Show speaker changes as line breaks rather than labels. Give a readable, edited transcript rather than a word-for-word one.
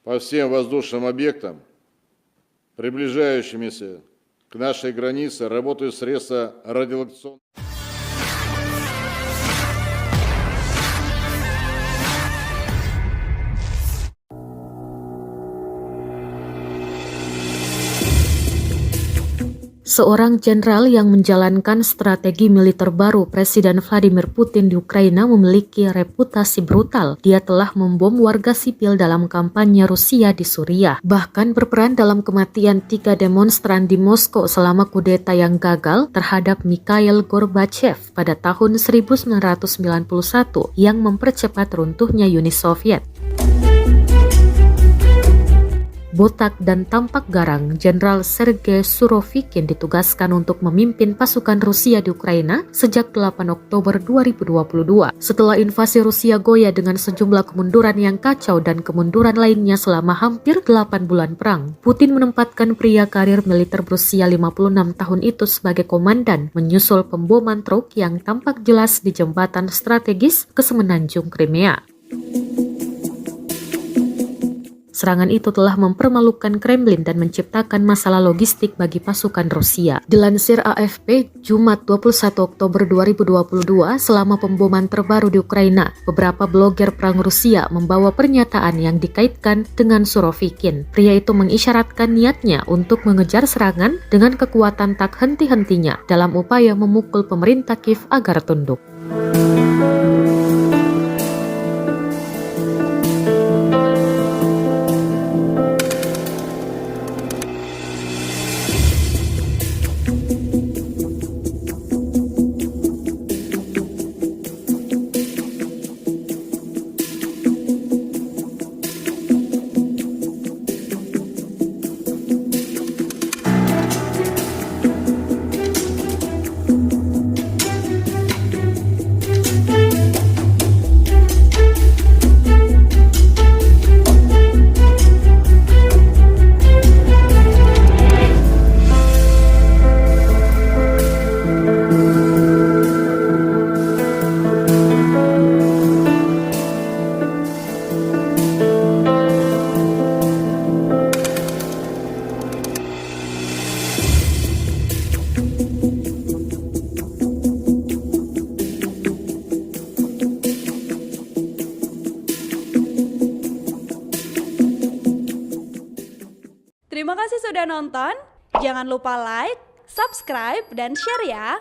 по всем воздушным объектам, приближающимися к нашей границе, работают средства радиолокационной.
Seorang jenderal yang menjalankan strategi militer baru Presiden Vladimir Putin di Ukraina memiliki reputasi brutal. Dia telah membom warga sipil dalam kampanye Rusia di Suriah, bahkan berperan dalam kematian 3 demonstran di Moskow selama kudeta yang gagal terhadap Mikhail Gorbachev pada tahun 1991 yang mempercepat runtuhnya Uni Soviet. Botak dan tampak garang, Jenderal Sergei Surovikin ditugaskan untuk memimpin pasukan Rusia di Ukraina sejak 8 Oktober 2022. Setelah invasi Rusia goyah dengan sejumlah kemunduran yang kacau dan kemunduran lainnya selama hampir 8 bulan perang, Putin menempatkan pria karir militer berusia 56 tahun itu sebagai komandan, menyusul pemboman truk yang tampak jelas di jembatan strategis ke semenanjung Crimea. Serangan itu telah mempermalukan Kremlin dan menciptakan masalah logistik bagi pasukan Rusia. Dilansir AFP, Jumat 21 Oktober 2022, selama pemboman terbaru di Ukraina, beberapa blogger perang Rusia membawa pernyataan yang dikaitkan dengan Surovikin. Pria itu mengisyaratkan niatnya untuk mengejar serangan dengan kekuatan tak henti-hentinya dalam upaya memukul pemerintah Kiev agar tunduk.
Terima kasih sudah nonton. Jangan lupa like, subscribe, dan share ya.